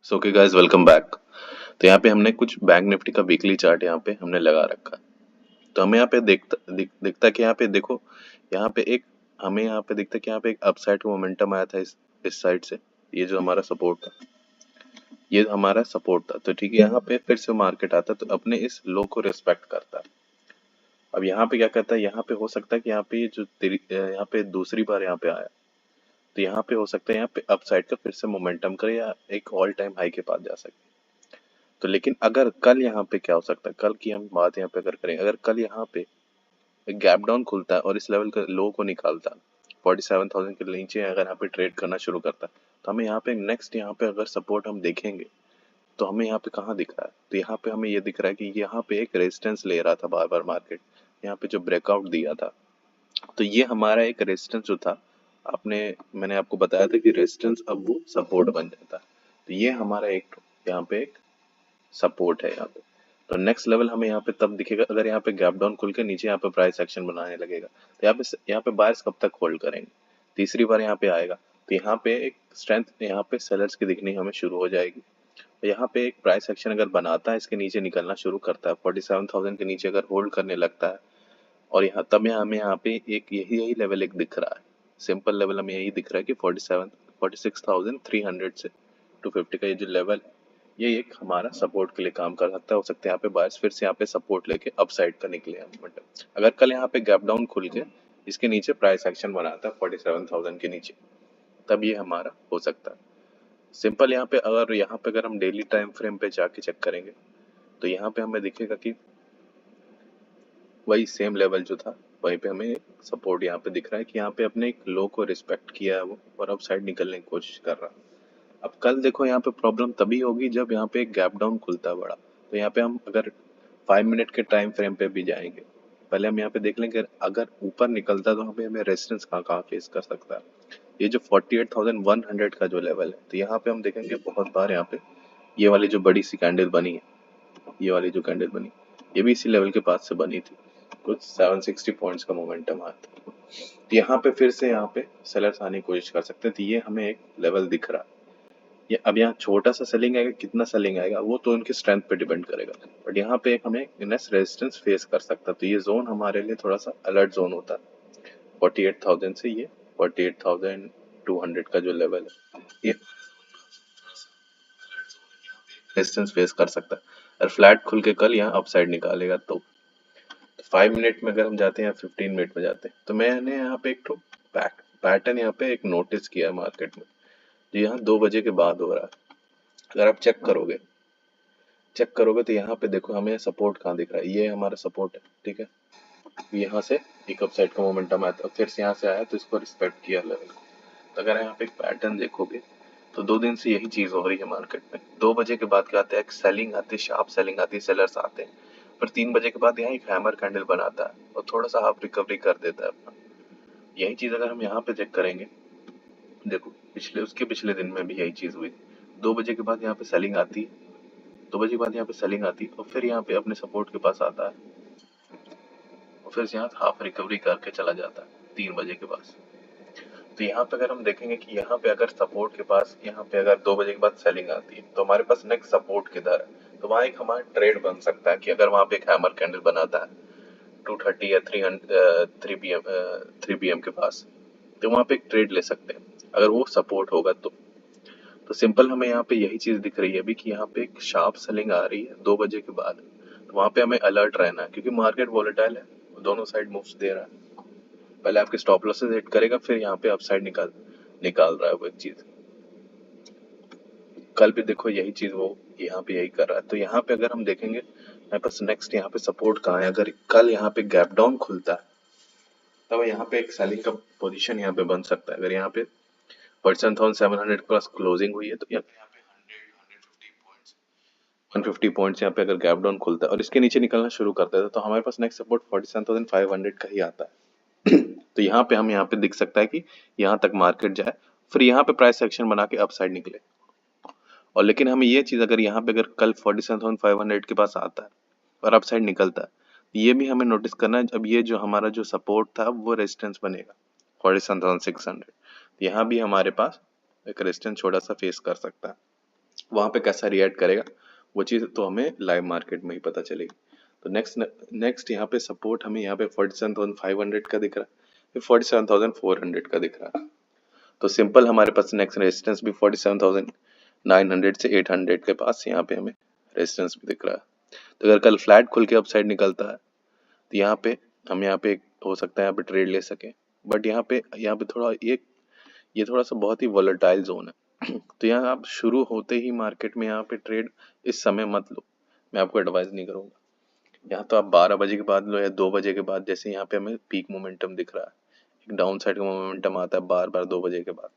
So okay guys, welcome back. तो यहाँ पे हमने कुछ बैंक निफ्टी का वीकली चार्ट यहाँ पे हमने लगा रखा है। तो हमें यहाँ पे दिखता है कि यहाँ पे देखो, यहाँ पे एक हमें यहाँ पे दिखता है कि यहाँ पे एक अपसाइड का मोमेंटम आया था इस साइड से। ये जो हमारा सपोर्ट था, ये हमारा सपोर्ट था। तो ठीक है, यहाँ पे फिर से मार्केट आता है तो अपने इस लो को रिस्पेक्ट करता है। अब यहाँ पे क्या करता है, यहाँ पे हो सकता है कि यहाँ पे ये जो यहाँ पे दूसरी बार यहाँ पे आया, तो यहाँ पे हो सकता है यहाँ पे अपसाइड का फिर से मोमेंटम करे या एक ऑल टाइम हाई के पास जा सके। तो लेकिन अगर कल यहाँ पे क्या हो सकता है, कल की हम बात यहाँ पे अगर करें, अगर कल यहाँ पे एक गैप डाउन खुलता है और इस लेवल का लो को निकालता है 47,000 के नीचे, अगर यहाँ पे ट्रेड करना शुरू करता है, तो हमें यहाँ पे नेक्स्ट यहाँ पे अगर सपोर्ट हम देखेंगे तो हमें यहाँ पे कहाँ दिख रहा है, तो यहाँ पे हमें ये दिख रहा है कि यहाँ पे एक रेजिस्टेंस ले रहा था बार बार मार्केट, यहाँ पे जो ब्रेकआउट दिया था। तो ये हमारा एक रेजिस्टेंस जो था, मैंने आपको बताया था कि रेजिस्टेंस अब वो सपोर्ट बन जाता है। तो ये हमारा एक यहाँ पे एक सपोर्ट है यहाँ पे। तो नेक्स्ट लेवल हमें यहाँ पे तब दिखेगा अगर यहाँ पे गैप डाउन खुल के नीचे यहाँ पे प्राइस एक्शन बनाने लगेगा। तो यहाँ पे बायर्स कब तक होल्ड करेंगे, तीसरी बार यहाँ पे आएगा तो यहाँ पे एक स्ट्रेंथ यहाँ पे सेलर्स की दिखनी हमें शुरू हो जाएगी। तो यहाँ पे एक प्राइस एक्शन अगर बनाता है, इसके नीचे निकलना शुरू करता है, 47,000 के नीचे अगर होल्ड करने लगता है, और यहाँ तब हमें यहाँ पे एक यही यही लेवल एक दिख रहा है, सिंपल लेवल हमें यही दिख रहा है कि 46,300 से 250 का ये जो लेवल है, ये एक हमारा सपोर्ट के लिए काम कर सकता है। हो सकता है यहाँ पे बायर्स फिर से यहाँ पे सपोर्ट लेके अपसाइड का निकले हैं। मतलब अगर कल यहाँ पे गैप डाउन खुल के इसके नीचे प्राइस एक्शन बनाता है 47,000 के नीचे, तब ये हमारा हो सकता है। सिंपल यहाँ पे अगर हम डेली टाइम फ्रेम पे जाके चेक करेंगे तो यहाँ पे हमें दिखेगा कि वही सेम लेवल जो था वहीं पे हमें सपोर्ट यहाँ पे दिख रहा है कि यहाँ पे अपने एक लो को रिस्पेक्ट किया है वो, और अब साइड निकलने की कोशिश कर रहा है। अब कल देखो यहाँ पे प्रॉब्लम तभी होगी जब यहाँ पे एक गैप डाउन खुलता है बड़ा। तो यहाँ पे हम अगर 5 मिनट के टाइम फ्रेम पे भी जाएंगे, पहले हम यहाँ पे देख लेंगे अगर ऊपर निकलता है तो हमें हमें रेजिस्टेंस कहाँ कहाँ फेस कर सकता है। ये जो 48,100 का जो लेवल है, तो यहाँ पे हम देखेंगे बहुत बार यहाँ पे ये वाली जो बड़ी सी कैंडल बनी है, ये वाली जो कैंडल बनी, ये भी इसी लेवल के पास से बनी थी, कुछ 760 पॉइंट्स का मोमेंटम आया था। तो यहाँ पे फिर से यहाँ पे सेलर्स आने की कोशिश कर सकते हैं। तो ये हमें एक लेवल दिख रहा है। ये अब यहाँ छोटा सा सेलिंग आएगा, कितना सेलिंग आएगा वो तो उनकी स्ट्रेंथ पे डिपेंड करेगा, बट यहाँ पे एक हमें इनस रेजिस्टेंस फेस कर सकता है। तो ये जोन हमारे लिए थोड़ा सा अलर्ट जोन होता है, 48,000 से ये 48,200 का जो लेवल है, ये रेजिस्टेंस फेस कर सकता है। और फ्लैट खुल के कल यहाँ अपसाइड निकालेगा तो 5 मिनट में अगर हम जाते हैं या 15 मिनट में जाते हैं, तो मैंने यहाँ पे एक तो पैटर्न यहाँ पे एक नोटिस किया मार्केट में, जो यहाँ 2 बजे के बाद हो रहा है। अगर आप चेक करोगे तो यहाँ पे देखो हमें सपोर्ट कहाँ दिख रहा है, ये हमारा सपोर्ट है, ठीक है। यहाँ से एक अपसाइड का मोमेंटम आया था, फिर से यहाँ से आया तो इसको रिस्पेक्ट किया लेवल को। तो अगर यहाँ पे एक पैटर्न देखोगे तो 2 दिन से यही चीज हो रही है मार्केट में। 2 बजे के बाद क्या आता है, एक सेलिंग आती है, शार्प सेलिंग आती है, सेलर्स आते हैं। पर 3 बजे के बाद यहाँ एक हैमर कैंडल बनाता है और थोड़ा सा हाफ रिकवरी कर देता है अपना। यही चीज अगर हम यहाँ पे चेक करेंगे, देखो उसके पिछले दिन में भी यही चीज हुई। 2 बजे के बाद यहाँ पे सेलिंग आती है, 2 बजे के बाद यहाँ पे सेलिंग आती है और फिर यहाँ पे अपने सपोर्ट के पास आता है और फिर से यहाँ हाफ रिकवरी करके चला जाता है 3 बजे के पास। तो यहाँ पे अगर हम देखेंगे कि यहाँ पे अगर सपोर्ट के पास यहाँ पे अगर 2 बजे के बाद सेलिंग आती है तो हमारे पास नेक्स्ट सपोर्ट किधर है, तो वहाँ एक हमारा ट्रेड बन सकता है कि अगर वहाँ पे एक हैमर कैंडल बनाता है 230 या 3 पी एम के पास, तो वहाँ पे एक ट्रेड ले सकते हैं अगर वो सपोर्ट होगा तो सिंपल हमें यहाँ पे यही चीज दिख रही है अभी कि यहाँ पे एक शार्प सेलिंग आ रही है 2 बजे के बाद। तो वहाँ पे हमें अलर्ट रहना है क्योंकि मार्केट वॉलेटाइल है, दोनों साइड मूव्स दे रहा है। पहले आपके स्टॉप लॉसेस हिट करेगा, फिर यहाँ पे अपसाइड निकाल निकाल रहा है वो एक चीज। कल भी देखो यही चीज वो यहाँ पे यही कर रहा है। तो यहाँ पे अगर हम देखेंगे हमारे पास नेक्स्ट यहाँ पे सपोर्ट कहाँ है, अगर कल यहाँ पे गैप डाउन खुलता है तब यहाँ पे एक सेलिंग का पोजीशन यहाँ पे बन सकता है। अगर यहाँ पे 47,700 प्लस क्लोजिंग हुई है तो यहाँ पे 150 पॉइंट्स यहाँ पे अगर गैप डाउन खुलता है और इसके नीचे निकलना शुरू करता है तो हमारे पास नेक्स्ट सपोर्ट 47,500 का ही आता है। तो यहाँ पे हम यहाँ पे दिख सकता है कि यहाँ तक मार्केट जाए, फिर यहाँ पे प्राइस एक्शन बना के अपसाइड निकले। और लेकिन हमें ये चीज अगर यहाँ पे अगर कल 47,500 के पास आता है और अपसाइड निकलता है, ये भी हमें नोटिस करना है। अब ये जो हमारा जो सपोर्ट था वो रेजिस्टेंस बनेगा 47,600, यहाँ भी हमारे पास एक रेजिस्टेंस छोटा सा फेस कर सकता है। वहां पे कैसा रिएक्ट करेगा, वो चीज़ तो हमें लाइव मार्केट में ही पता चलेगी। तो नेक्स्ट यहाँ पे सपोर्ट हमें यहाँ पे 47,500 का दिख रहा है, फिर 47,400 का दिख रहा है। तो सिंपल हमारे पास नेक्स्ट रेजिस्टेंस भी 47,900 से 800 के पास यहाँ पे हमें रेजिस्टेंस भी दिख रहा है। तो अगर कल फ्लैट खुल के अपसाइड निकलता है तो यहाँ पे हम यहाँ पे हो सकता है यहाँ पे ट्रेड ले सकें, बट यहाँ पे थोड़ा ये थोड़ा सा बहुत ही वोलेटाइल जोन है। तो यहाँ आप शुरू होते ही मार्केट में यहाँ पे ट्रेड इस समय मत लो, मैं आपको एडवाइस नहीं करूंगा। यहाँ तो आप 12 बजे के बाद लो या 2 बजे के बाद, जैसे यहाँ पे हमें पीक मोमेंटम दिख रहा है, एक डाउन साइड का मोमेंटम आता है बार बार 2 बजे के बाद,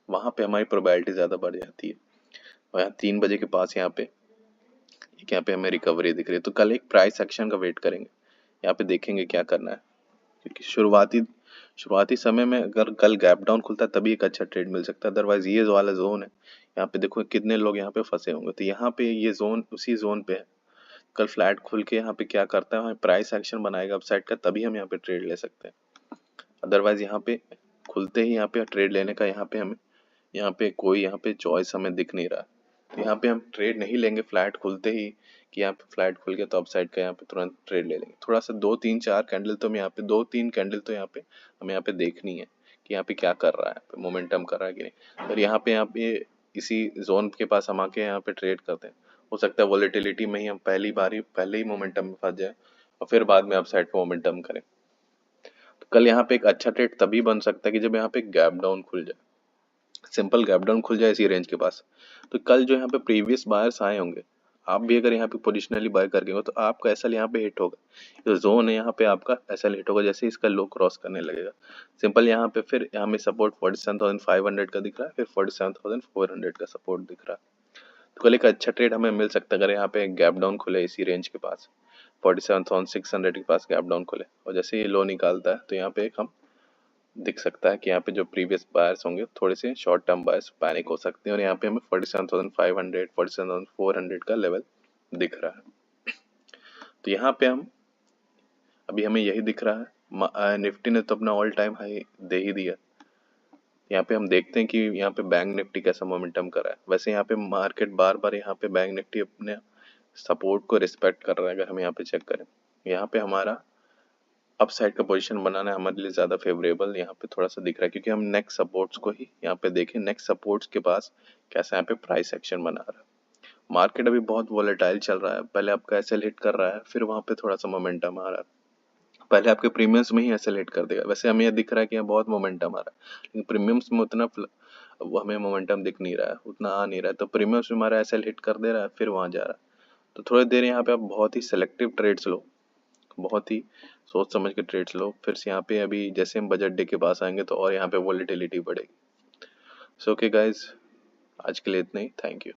वहां पे हमारी प्रोबेबिलिटी ज्यादा बढ़ जाती है। और यहाँ 3 बजे के पास यहाँ पे हमें रिकवरी दिख रही है। तो कल एक प्राइस एक्शन का वेट करेंगे, यहाँ पे देखेंगे क्या करना है, क्योंकि शुरुआती समय में अगर कल गैप डाउन खुलता है तभी एक अच्छा ट्रेड मिल सकता है। अदरवाइज ये जो वाला जोन है, यहाँ पे देखो कितने लोग यहाँ पे फंसे होंगे। तो यहाँ पे ये जोन उसी जोन पे है, कल फ्लैट खुल के यहाँ पे क्या करता है, हमें प्राइस एक्शन बनाएगा अपसाइड का, तभी हम यहाँ पे ट्रेड ले सकते हैं। अदरवाइज यहाँ पे खुलते ही यहाँ पे ट्रेड लेने का यहाँ पे कोई यहाँ पे चॉइस हमें दिख नहीं रहा। तो यहाँ पे हम ट्रेड नहीं लेंगे फ्लैट खुलते ही, कि यहाँ पे फ्लैट खुल गया तो अपसाइड का यहाँ पे तुरंत ट्रेड ले लेंगे। थोड़ा सा 2 3 4 कैंडल तो हम यहाँ पे 2 3 कैंडल तो यहाँ पे हमें यहाँ पे देखनी है कि यहाँ पे क्या कर रहा है, मोमेंटम कर रहा है कि नहीं। और यहाँ पे इसी जोन के पास हम आके यहाँ पे ट्रेड करते हैं, हो सकता है वॉलेटिलिटी में ही हम पहले ही मोमेंटम में फंस जाए और फिर बाद में अपसाइड पे मोमेंटम करें। तो कल यहाँ पे एक अच्छा ट्रेड तभी बन सकता है कि जब यहाँ पे गैप डाउन खुल जाए, सिंपल गैप डाउन खुल जाए इसी रेंज के पास। तो कल जो यहाँ पे प्रीवियस बायर्स आए होंगे, आप भी अगर यहाँ पे पोजिशनली बाय करके हो तो आपका एसएल यहाँ पे हिट होगा, जो जोन है यहाँ पे आपका एसएल हिट होगा जैसे इसका लो क्रॉस करने लगेगा। सिंपल यहाँ पे फिर हमें सपोर्ट 47,500 का दिख रहा है, फिर 47,400 का सपोर्ट दिख रहा है। तो कल एक अच्छा ट्रेड हमें मिल सकता है अगर यहाँ पे गैप डाउन खुले इसी रेंज के पास, 47,600 के पास गैप डाउन खुले और जैसे ये लो निकालता है तो यहाँ पे एक हम दिख सकता है कि यहाँ पे जो प्रीवियस बायर्स होंगे थोड़े से शॉर्ट टर्म बायर्स पैनिक हो सकते हैं, और यहाँ पे हमें 47,500 47,400 का लेवल दिख रहा है। तो यहाँ पे अभी हमें यही दिख रहा है। निफ्टी ने तो अपना ऑल टाइम हाई दे ही दिया। यहाँ पे हम देखते हैं कि यहाँ पे बैंक निफ्टी कैसा मोमेंटम कर रहा है। वैसे यहाँ पे मार्केट बार बार यहाँ पे बैंक निफ्टी अपने सपोर्ट को रिस्पेक्ट कर रहा है। अगर हम यहाँ पे चेक करें, यहाँ पे हमारा अप साइड का पोजीशन बनाना है हमारे लिए ज़्यादा फेवरेबल यहाँ पे थोड़ा सा दिख रहा है, क्योंकि हम नेक्स्ट सपोर्ट्स को ही यहाँ पे देखें, नेक्स्ट सपोर्ट्स के पास कैसा यहाँ पे प्राइस एक्शन बना रहा है। मार्केट अभी बहुत वॉलेटाइल चल रहा है, पहले आपका एसएल हिट कर रहा है, फिर वहाँ पे थोड़ा सा मोमेंटम आ रहा है, पहले आपके प्रीमियम्स में ही एसएल हिट कर देगा। वैसे हमें यह दिख रहा है कि यहाँ बहुत मोमेंटम आ रहा है, लेकिन प्रीमियम्स में उतना वो हमें मोमेंटम दिख नहीं रहा है, उतना आ नहीं रहा है। तो प्रीमियम्स में हमारा एसएल हिट कर दे रहा है, फिर वहाँ जा रहा है। तो थोड़ी देर यहाँ पे आप बहुत ही सेलेक्टिव ट्रेड्स लो, बहुत ही सोच समझ के ट्रेड्स लो। फिर से यहाँ पे अभी जैसे हम बजट डे के पास आएंगे तो और यहाँ पे वॉलेटिलिटी बढ़ेगी। सो ओके गाइज, आज के लिए इतना ही। Thank you.